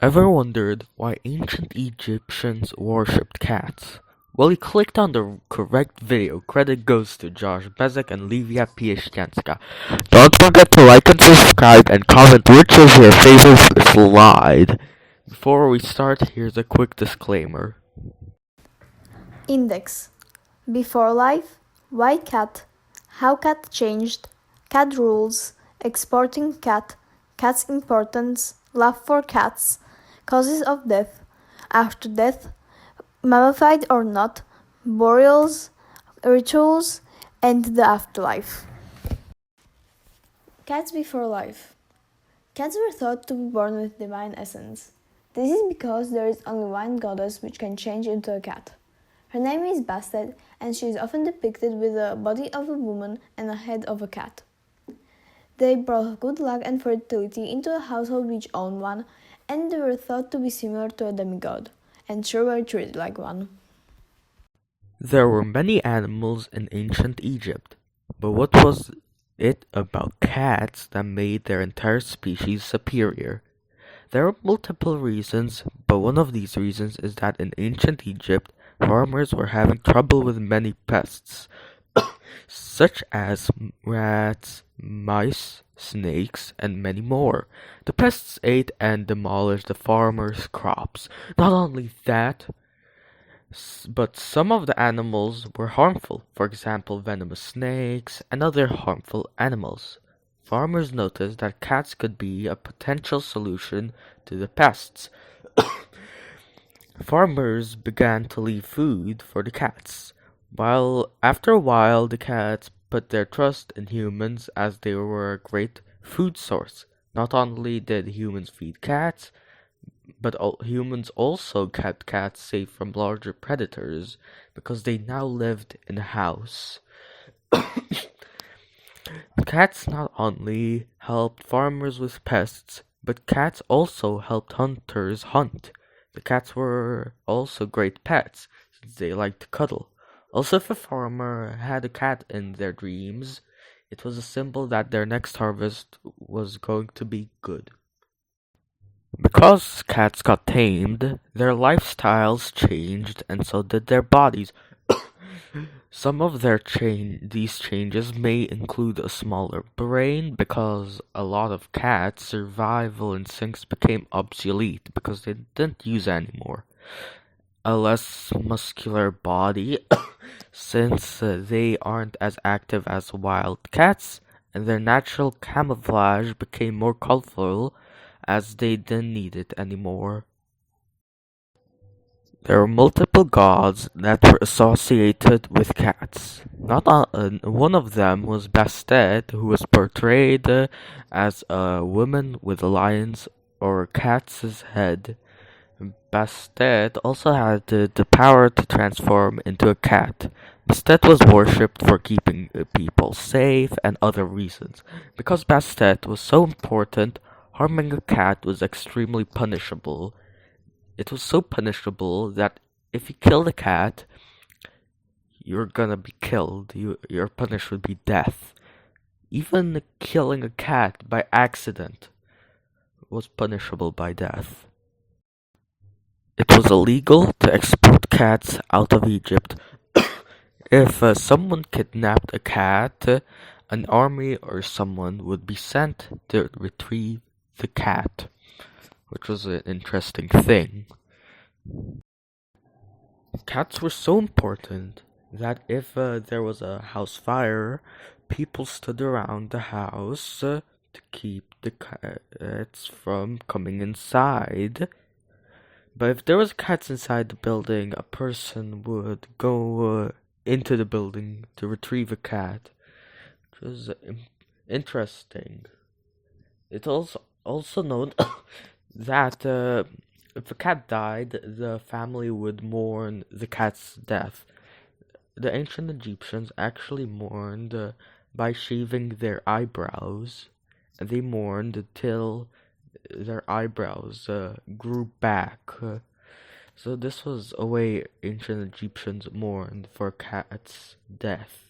Ever wondered why ancient Egyptians worshipped cats? Well, you clicked on the correct video. Credit goes to Josh Bezek and Livia Pieszczynska. Don't forget to like and subscribe and comment which is your favorite slide. Before we start, here's a quick disclaimer. Index. Before life, why cat, how cat changed, cat rules, exporting cat, cat's importance, love for cats, causes of death, after death, mummified or not, burials, rituals, and the afterlife. Cats before life. Cats were thought to be born with divine essence. This is because there is only one goddess which can change into a cat. Her name is Bastet, and she is often depicted with the body of a woman and a head of a cat. They brought good luck and fertility into a household which owned one, and they were thought to be similar to a demigod, and sure were treated like one. There were many animals in ancient Egypt, but what was it about cats that made their entire species superior? There are multiple reasons, but one of these reasons is that in ancient Egypt, farmers were having trouble with many pests, such as rats, mice, snakes, and many more. The pests ate and demolished the farmers' crops. Not only that, but some of the animals were harmful, for example, venomous snakes and other harmful animals. Farmers noticed that cats could be a potential solution to the pests. Farmers began to leave food for the cats, while after a while the cats put their trust in humans as they were a great food source. Not only did humans feed cats, but humans also kept cats safe from larger predators because they now lived in a house. Cats not only helped farmers with pests, but cats also helped hunters hunt. The cats were also great pets, since they liked to cuddle. Also, if a farmer had a cat in their dreams, it was a symbol that their next harvest was going to be good. Because cats got tamed, their lifestyles changed, and so did their bodies. Some of these changes may include a smaller brain because a lot of cats' survival instincts became obsolete because they didn't use anymore. A less muscular body since they aren't as active as wild cats, and their natural camouflage became more colorful as they didn't need it anymore. There were multiple gods that were associated with cats. Not one of them was Bastet, who was portrayed as a woman with a lion's or cat's head. Bastet also had the power to transform into a cat. Bastet was worshipped for keeping people safe and other reasons. Because Bastet was so important, harming a cat was extremely punishable. It was so punishable that if you killed a cat, you're gonna be killed. Your punish would be death. Even killing a cat by accident was punishable by death. It was illegal to export cats out of Egypt. If someone kidnapped a cat, an army or someone would be sent to retrieve the cat, which was an interesting thing. Cats were so important that if there was a house fire, people stood around the house to keep the cats from coming inside. But if there was cats inside the building, a person would go into the building to retrieve a cat, which was interesting. It's also known that if a cat died, the family would mourn the cat's death. The ancient Egyptians actually mourned by shaving their eyebrows, and they mourned until their eyebrows grew back. So this was a way ancient Egyptians mourned for a cat's death.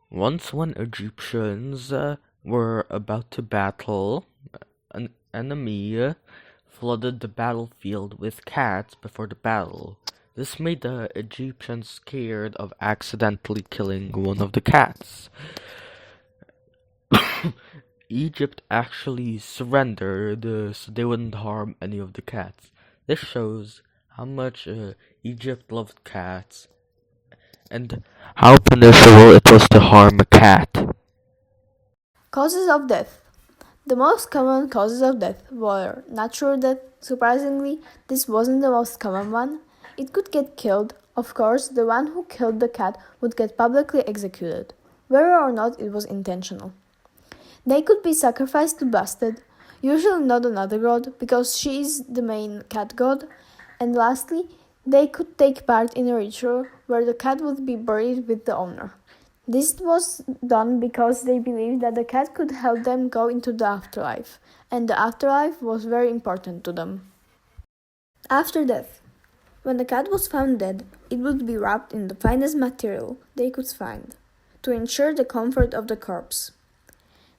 Once when Egyptians were about to battle enemy flooded the battlefield with cats before the battle. This made the Egyptians scared of accidentally killing one of the cats. Egypt actually surrendered so they wouldn't harm any of the cats. This shows how much Egypt loved cats and how punishable it was to harm a cat. Causes of death. The most common causes of death were natural death. Surprisingly, this wasn't the most common one. It could get killed. Of course, the one who killed the cat would get publicly executed, whether or not it was intentional. They could be sacrificed to Bastet, usually not another god, because she is the main cat god. And lastly, they could take part in a ritual where the cat would be buried with the owner. This was done because they believed that the cat could help them go into the afterlife, and the afterlife was very important to them. After death. When the cat was found dead, it would be wrapped in the finest material they could find, to ensure the comfort of the corpse.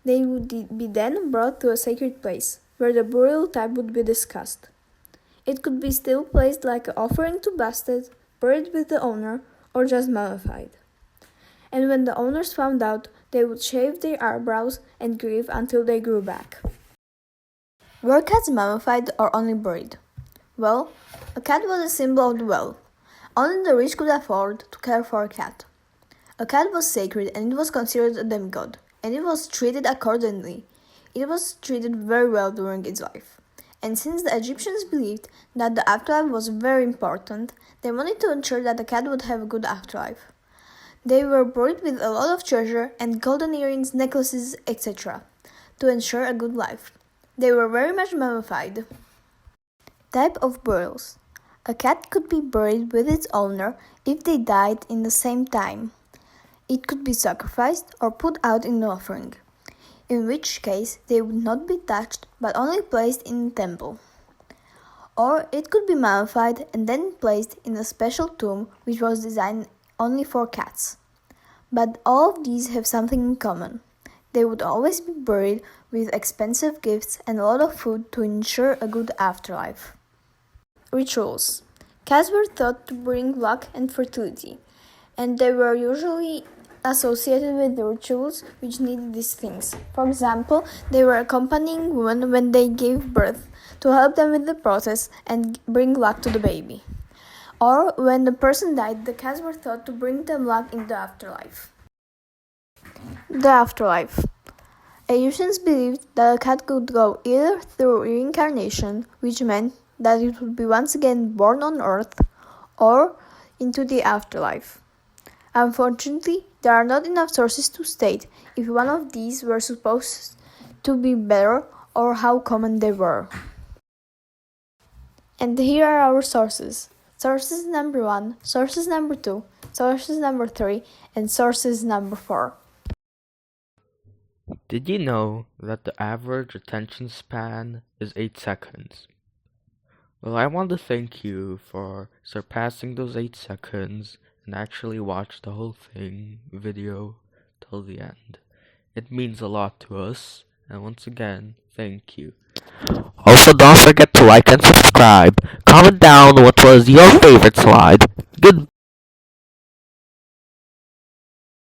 They would be then brought to a sacred place, where the burial type would be discussed. It could be still placed like an offering to Bastet, buried with the owner, or just mummified. And when the owners found out, they would shave their eyebrows and grieve until they grew back. Were cats mummified or only buried? Well, a cat was a symbol of the wealth. Only the rich could afford to care for a cat. A cat was sacred and it was considered a demigod, and it was treated accordingly. It was treated very well during its life. And since the Egyptians believed that the afterlife was very important, they wanted to ensure that the cat would have a good afterlife. They were buried with a lot of treasure and golden earrings, necklaces, etc. to ensure a good life. They were very much mummified. Type of burials. A cat could be buried with its owner if they died in the same time. It could be sacrificed or put out in an offering, in which case they would not be touched but only placed in a temple. Or it could be mummified and then placed in a special tomb which was designed only for cats. But all of these have something in common. They would always be buried with expensive gifts and a lot of food to ensure a good afterlife. Rituals. Cats were thought to bring luck and fertility, and they were usually associated with the rituals which needed these things. For example, they were accompanying women when they gave birth to help them with the process and bring luck to the baby. Or when the person died, the cats were thought to bring them luck in the afterlife. The afterlife. Egyptians believed that a cat could go either through reincarnation, which meant that it would be once again born on earth, or into the afterlife. Unfortunately, there are not enough sources to state if one of these were supposed to be better or how common they were. And here are our sources. Sources number 1, sources number 2, sources number 3, and sources number 4. Did you know that the average attention span is 8 seconds? Well, I want to thank you for surpassing those 8 seconds and actually watch the whole video till the end. It means a lot to us, and once again, thank you. Also, don't forget to like and subscribe. Comment down what was your favorite slide. Goodbye.